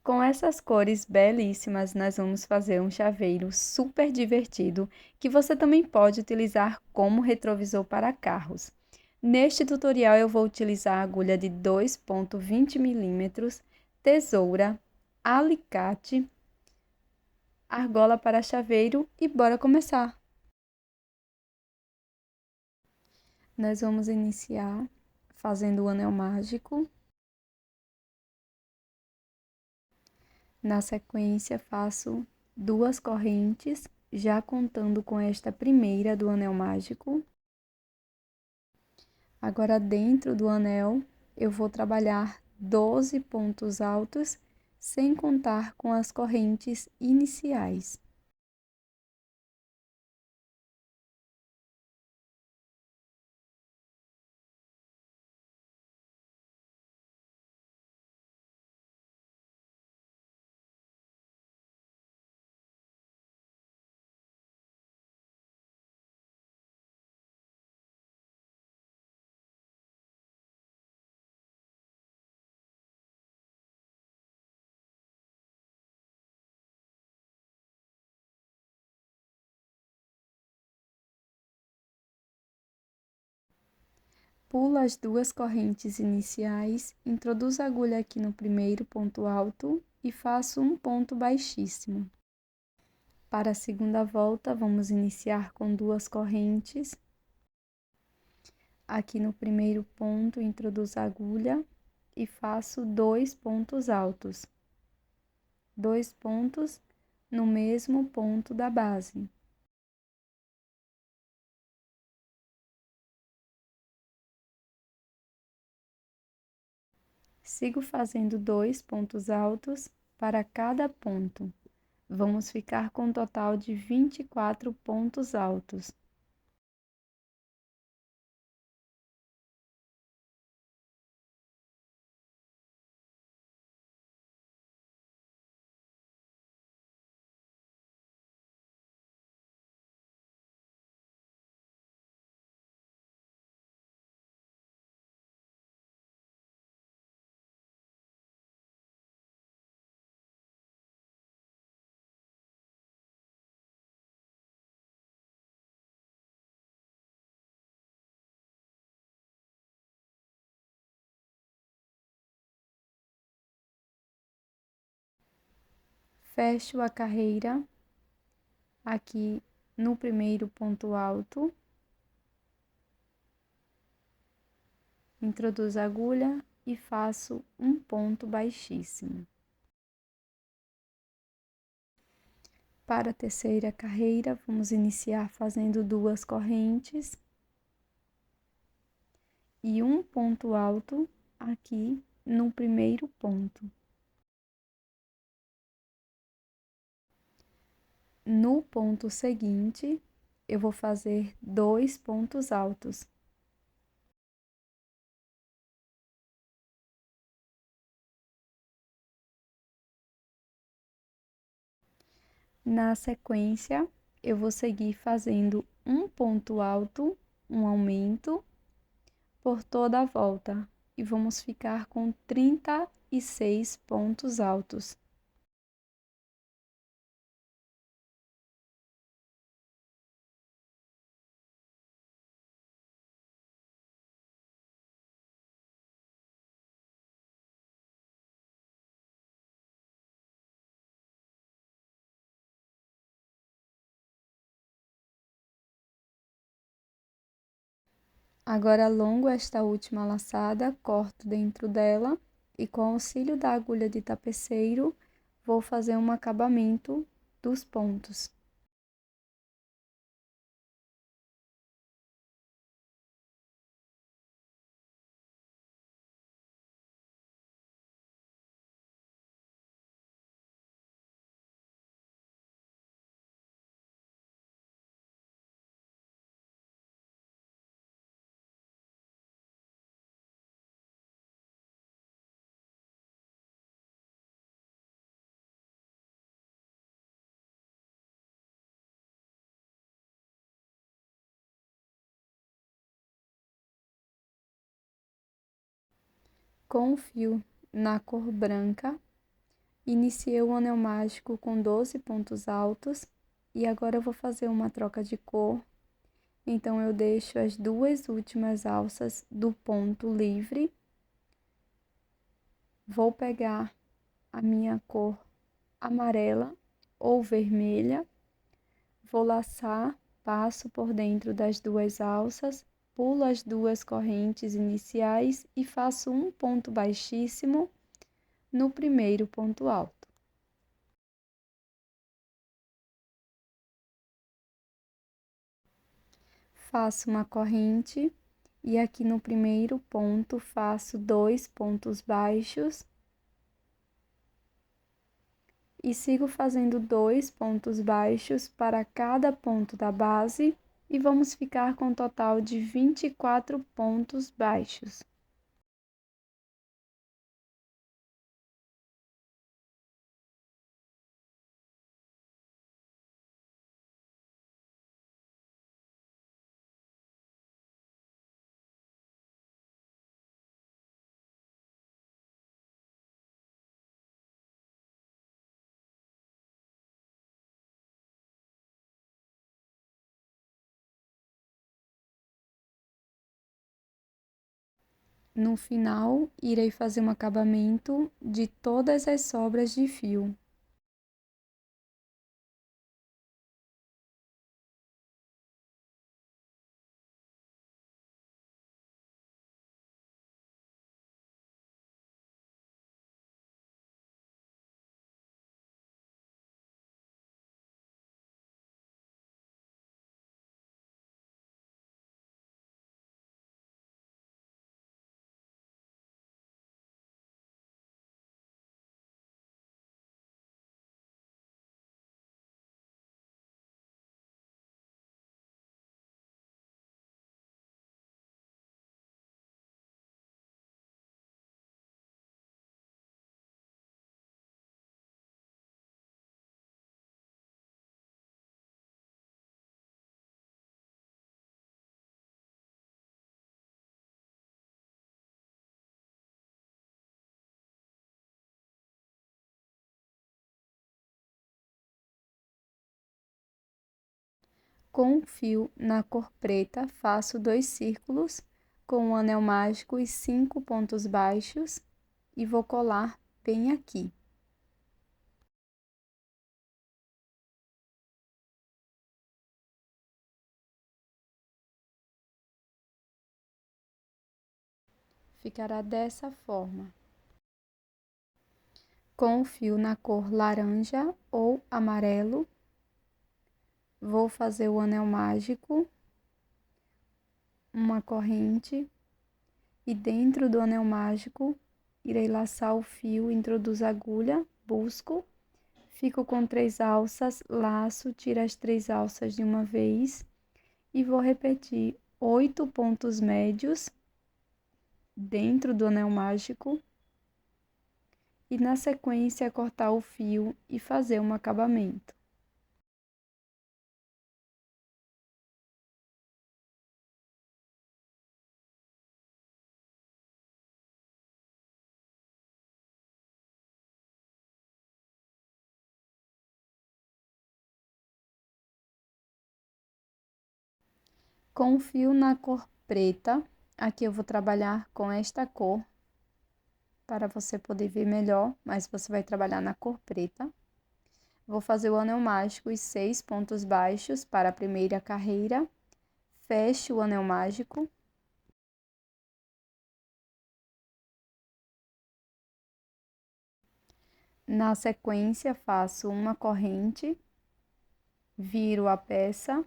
Com essas cores belíssimas, nós vamos fazer um chaveiro super divertido que você também pode utilizar como retrovisor para carros. Neste tutorial eu vou utilizar a agulha de 2,20 milímetros, tesoura, alicate, argola para chaveiro e bora começar! Nós vamos iniciar fazendo o anel mágico. Na sequência, faço 2 correntes, já contando com esta primeira do anel mágico. Agora, dentro do anel, eu vou trabalhar 12 pontos altos, sem contar com as correntes iniciais. Pulo as 2 correntes iniciais, introduzo a agulha aqui no primeiro ponto alto e faço um ponto baixíssimo. Para a segunda volta, vamos iniciar com 2 correntes. Aqui no primeiro ponto, introduzo a agulha e faço 2 pontos altos. 2 pontos no mesmo ponto da base. Sigo fazendo 2 pontos altos para cada ponto. Vamos ficar com um total de 24 pontos altos. Fecho a carreira aqui no primeiro ponto alto. Introduzo a agulha e faço um ponto baixíssimo. Para a terceira carreira, vamos iniciar fazendo 2 correntes e um ponto alto aqui no primeiro ponto. No ponto seguinte, eu vou fazer 2 pontos altos. Na sequência, eu vou seguir fazendo um ponto alto, um aumento, por toda a volta. E vamos ficar com 36 pontos altos. Agora, alongo esta última laçada, corto dentro dela e com o auxílio da agulha de tapeceiro, vou fazer um acabamento dos pontos. Com o fio na cor branca, Iniciei o anel mágico com 12 pontos altos e agora eu vou fazer uma troca de cor. Então, eu deixo as duas últimas alças do ponto livre. Vou pegar a minha cor amarela ou vermelha, vou laçar, passo por dentro das duas alças, pulo as duas correntes iniciais e faço um ponto baixíssimo no primeiro ponto alto. Faço uma corrente e aqui no primeiro ponto faço 2 pontos baixos e sigo fazendo 2 pontos baixos para cada ponto da base e vamos ficar com um total de 24 pontos baixos. No final, irei fazer um acabamento de todas as sobras de fio. Com um fio na cor preta, faço 2 círculos com um anel mágico e 5 pontos baixos e vou colar bem aqui. Ficará dessa forma. Com o fio na cor laranja ou amarelo, vou fazer o anel mágico, uma corrente, e dentro do anel mágico, irei laçar o fio, introduzo a agulha, busco, fico com 3 alças, laço, tiro as 3 alças de uma vez e vou repetir 8 pontos médios dentro do anel mágico e na sequência cortar o fio e fazer um acabamento. Com o fio na cor preta, aqui eu vou trabalhar com esta cor, para você poder ver melhor, mas você vai trabalhar na cor preta. Vou fazer o anel mágico e 6 pontos baixos para a primeira carreira. Fecho o anel mágico. Na sequência, faço uma corrente, viro a peça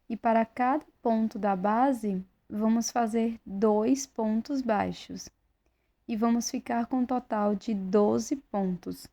e para cada ponto da base, vamos fazer 2 pontos baixos e vamos ficar com um total de 12 pontos.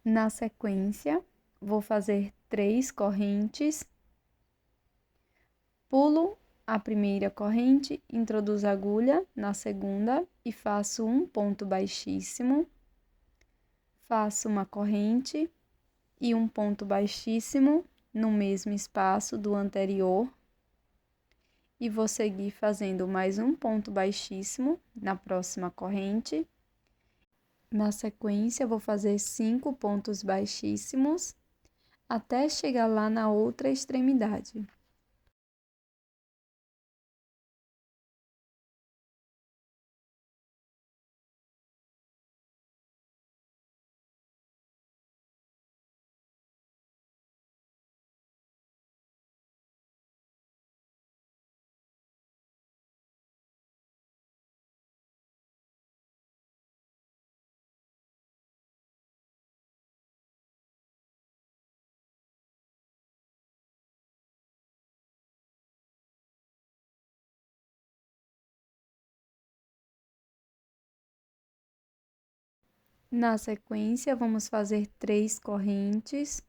Na sequência, vou fazer 3 correntes, pulo a primeira corrente, introduzo a agulha na segunda e faço um ponto baixíssimo, faço uma corrente e um ponto baixíssimo no mesmo espaço do anterior e vou seguir fazendo mais um ponto baixíssimo na próxima corrente. Na sequência, vou fazer 5 pontos baixíssimos até chegar lá na outra extremidade. Na sequência, vamos fazer 3 correntes.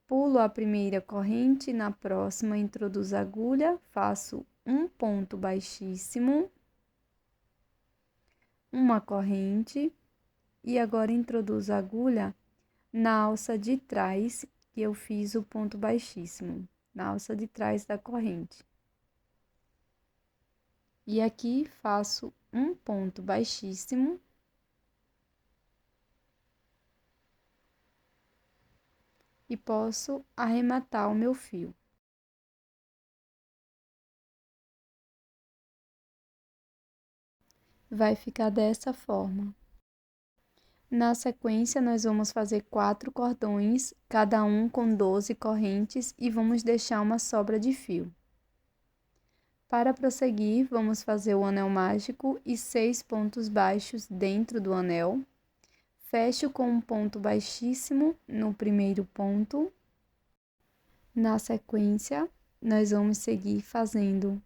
Pulo a primeira corrente, na próxima introduzo a agulha, faço um ponto baixíssimo, uma corrente, e agora introduzo a agulha na alça de trás, que eu fiz o ponto baixíssimo, na alça de trás da corrente. E aqui faço um ponto baixíssimo. E posso arrematar o meu fio. Vai ficar dessa forma. Na sequência, nós vamos fazer 4 cordões, cada um com 12 correntes e vamos deixar uma sobra de fio. Para prosseguir, vamos fazer o anel mágico e 6 pontos baixos dentro do anel. Fecho com um ponto baixíssimo no primeiro ponto. Na sequência, nós vamos seguir fazendo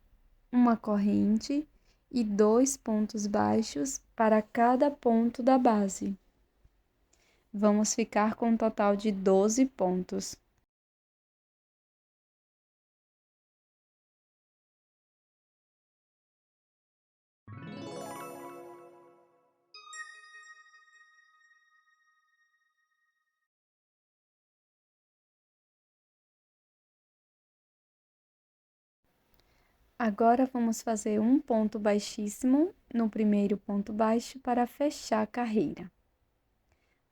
uma corrente e 2 pontos baixos para cada ponto da base. Vamos ficar com um total de 12 pontos. Agora, vamos fazer um ponto baixíssimo no primeiro ponto baixo para fechar a carreira.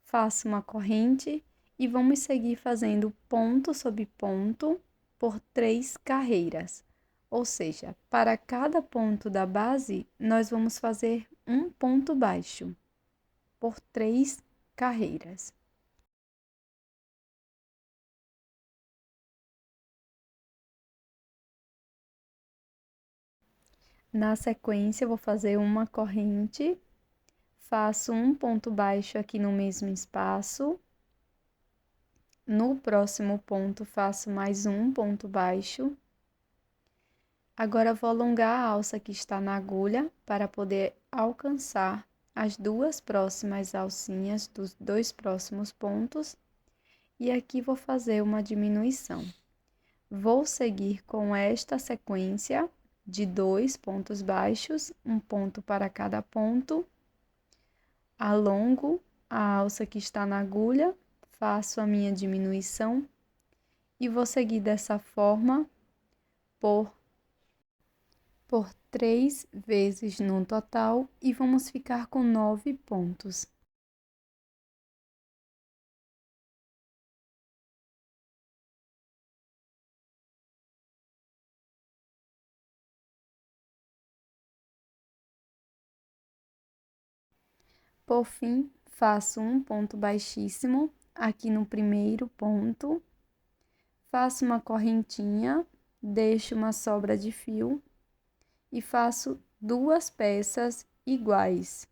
Faço uma corrente e vamos seguir fazendo ponto sobre ponto por 3 carreiras. Ou seja, para cada ponto da base, nós vamos fazer um ponto baixo por 3 carreiras. Na sequência, eu vou fazer uma corrente, faço um ponto baixo aqui no mesmo espaço. No próximo ponto, faço mais um ponto baixo. Agora, vou alongar a alça que está na agulha para poder alcançar as 2 próximas alcinhas dos 2 próximos pontos. E aqui vou fazer uma diminuição. Vou seguir com esta sequência de 2 pontos baixos, um ponto para cada ponto. Alongo a alça que está na agulha, faço a minha diminuição e vou seguir dessa forma por 3 vezes no total e vamos ficar com 9 pontos. Por fim, faço um ponto baixíssimo aqui no primeiro ponto, faço uma correntinha, deixo uma sobra de fio e faço 2 peças iguais.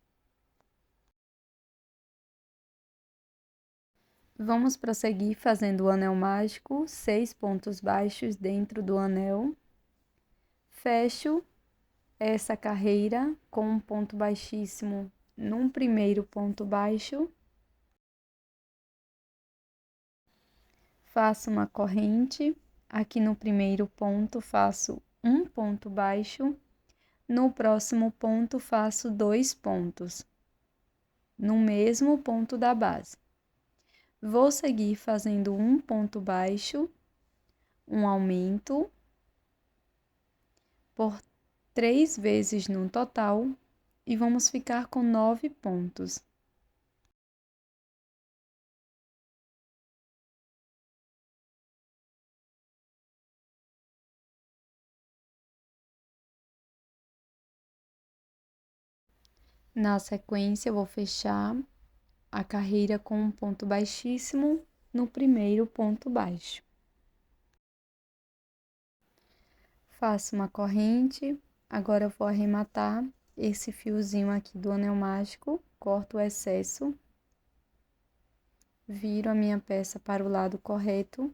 Vamos prosseguir fazendo o anel mágico, 6 pontos baixos dentro do anel. Fecho essa carreira com um ponto baixíssimo num primeiro ponto baixo. Faço uma corrente, aqui no primeiro ponto faço um ponto baixo, no próximo ponto faço 2 pontos, no mesmo ponto da base. Vou seguir fazendo um ponto baixo, um aumento, por 3 vezes no total, e vamos ficar com 9 pontos. Na sequência, eu vou fechar a carreira com um ponto baixíssimo no primeiro ponto baixo. Faço uma corrente, agora eu vou arrematar esse fiozinho aqui do anel mágico, corto o excesso, viro a minha peça para o lado correto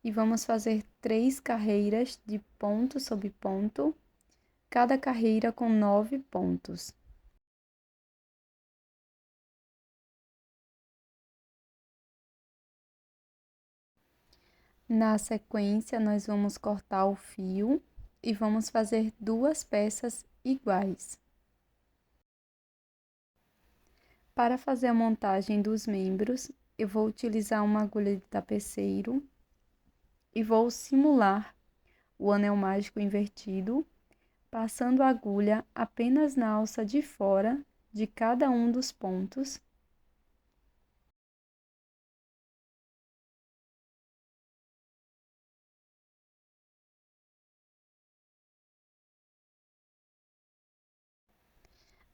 e vamos fazer 3 carreiras de ponto sobre ponto, cada carreira com 9 pontos. Na sequência, nós vamos cortar o fio e vamos fazer 2 peças iguais. Para fazer a montagem dos membros, eu vou utilizar uma agulha de tapeceiro e vou simular o anel mágico invertido, passando a agulha apenas na alça de fora de cada um dos pontos.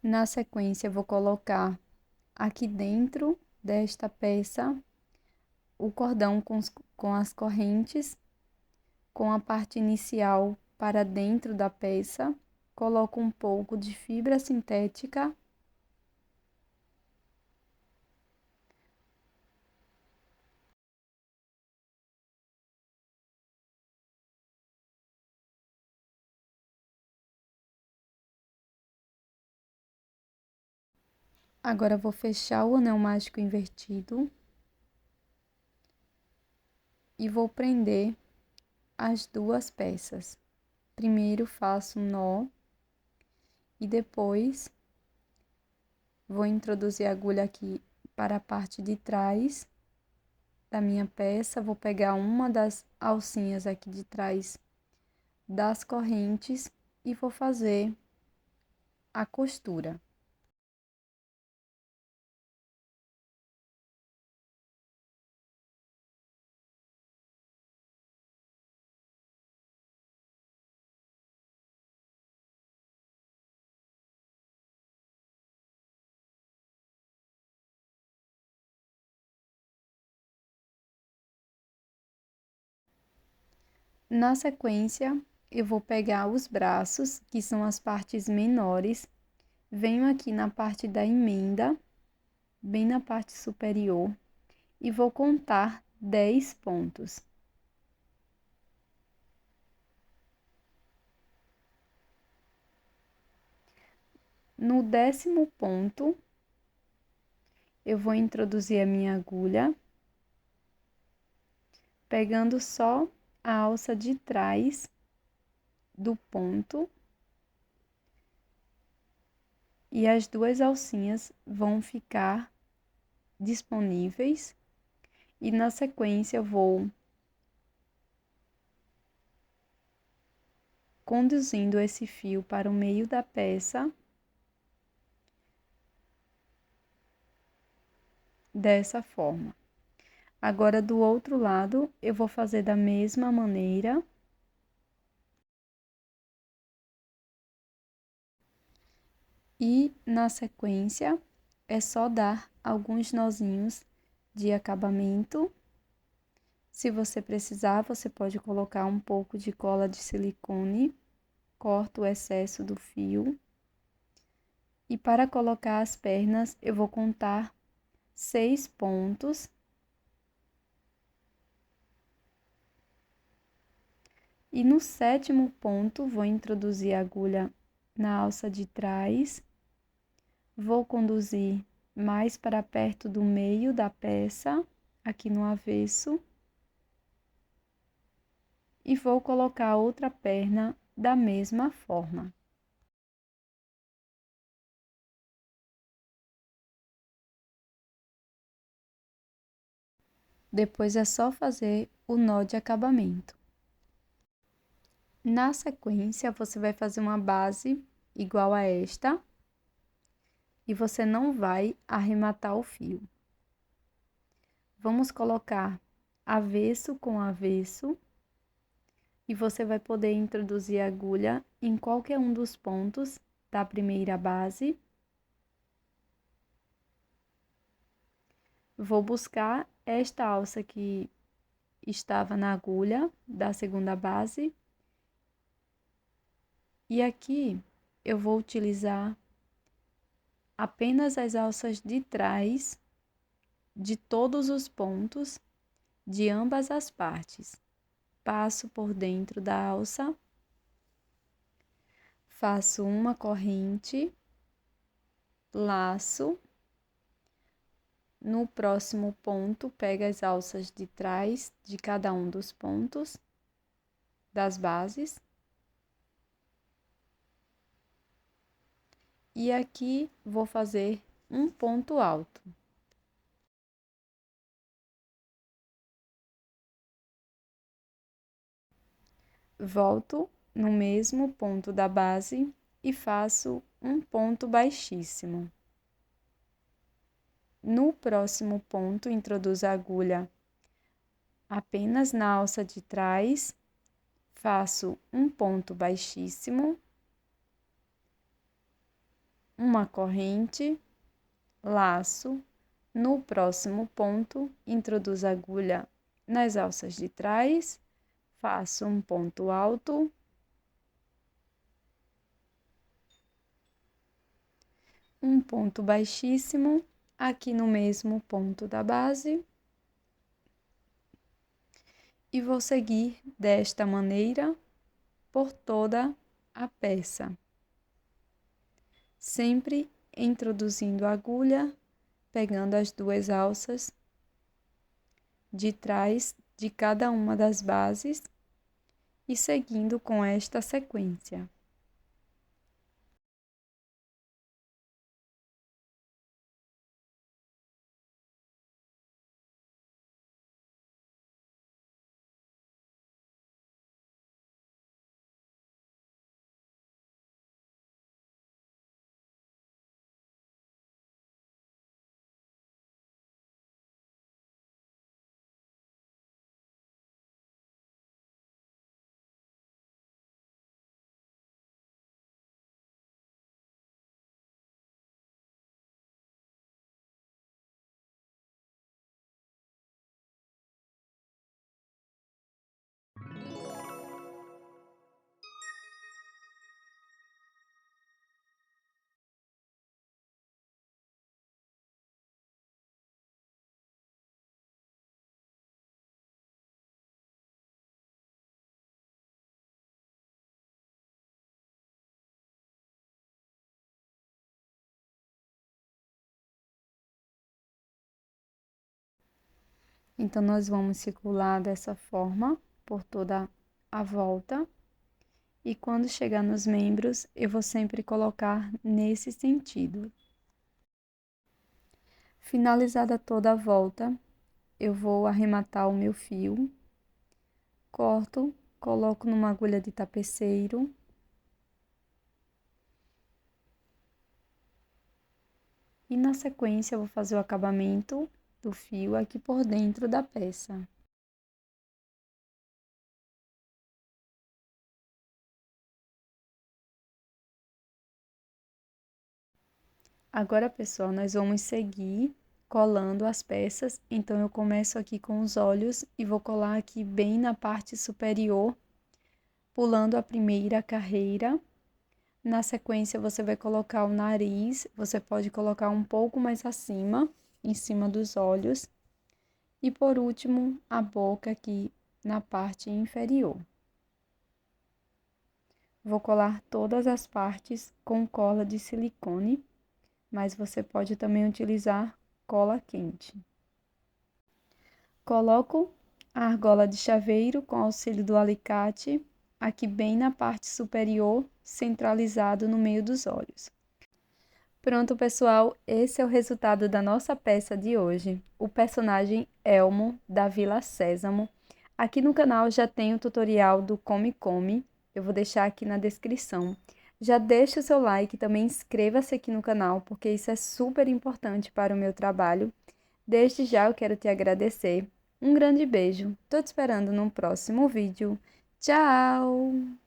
Na sequência, eu vou colocar aqui dentro desta peça o cordão com as correntes, com a parte inicial para dentro da peça, coloco um pouco de fibra sintética. Agora, vou fechar o anel mágico invertido e vou prender as 2 peças. Primeiro faço um nó e depois vou introduzir a agulha aqui para a parte de trás da minha peça. Vou pegar uma das alcinhas aqui de trás das correntes e vou fazer a costura. Na sequência, eu vou pegar os braços, que são as partes menores, venho aqui na parte da emenda, bem na parte superior, e vou contar 10 pontos. No 10º ponto, eu vou introduzir a minha agulha, pegando só a alça de trás do ponto, e as 2 alcinhas vão ficar disponíveis, e na sequência eu vou conduzindo esse fio para o meio da peça, dessa forma. Agora, do outro lado, eu vou fazer da mesma maneira. E, na sequência, é só dar alguns nozinhos de acabamento. Se você precisar, você pode colocar um pouco de cola de silicone, corta o excesso do fio. E para colocar as pernas, eu vou contar 6 pontos. E no 7º ponto, vou introduzir a agulha na alça de trás, vou conduzir mais para perto do meio da peça, aqui no avesso, e vou colocar a outra perna da mesma forma. Depois é só fazer o nó de acabamento. Na sequência, você vai fazer uma base igual a esta e você não vai arrematar o fio. Vamos colocar avesso com avesso e você vai poder introduzir a agulha em qualquer um dos pontos da primeira base. Vou buscar esta alça que estava na agulha da segunda base. E aqui eu vou utilizar apenas as alças de trás de todos os pontos de ambas as partes. Passo por dentro da alça, faço uma corrente, laço. No próximo ponto, pego as alças de trás de cada um dos pontos das bases. E aqui vou fazer um ponto alto. Volto no mesmo ponto da base e faço um ponto baixíssimo. No próximo ponto, introduzo a agulha apenas na alça de trás, faço um ponto baixíssimo, uma corrente, laço. No próximo ponto, introduzo a agulha nas alças de trás, faço um ponto alto, um ponto baixíssimo, aqui no mesmo ponto da base, e vou seguir desta maneira por toda a peça, sempre introduzindo a agulha, pegando as duas alças de trás de cada uma das bases e seguindo com esta sequência. Então, nós vamos circular dessa forma por toda a volta. E quando chegar nos membros, eu vou sempre colocar nesse sentido. Finalizada toda a volta, eu vou arrematar o meu fio, corto, coloco numa agulha de tapeceiro. E na sequência, eu vou fazer o acabamento do fio aqui por dentro da peça. Agora, pessoal, nós vamos seguir colando as peças. Então, eu começo aqui com os olhos e vou colar aqui bem na parte superior, pulando a primeira carreira. Na sequência, você vai colocar o nariz, você pode colocar um pouco mais acima, em cima dos olhos. E por último, a boca aqui na parte inferior. Vou colar todas as partes com cola de silicone, mas você pode também utilizar cola quente. Coloco a argola de chaveiro com auxílio do alicate, aqui bem na parte superior, centralizado no meio dos olhos. Pronto, pessoal, esse é o resultado da nossa peça de hoje, o personagem Elmo, da Vila Sésamo. Aqui no canal já tem o tutorial do Come Come, eu vou deixar aqui na descrição. Já deixa o seu like, também inscreva-se aqui no canal, porque isso é super importante para o meu trabalho. Desde já eu quero te agradecer. Um grande beijo, tô te esperando no próximo vídeo. Tchau!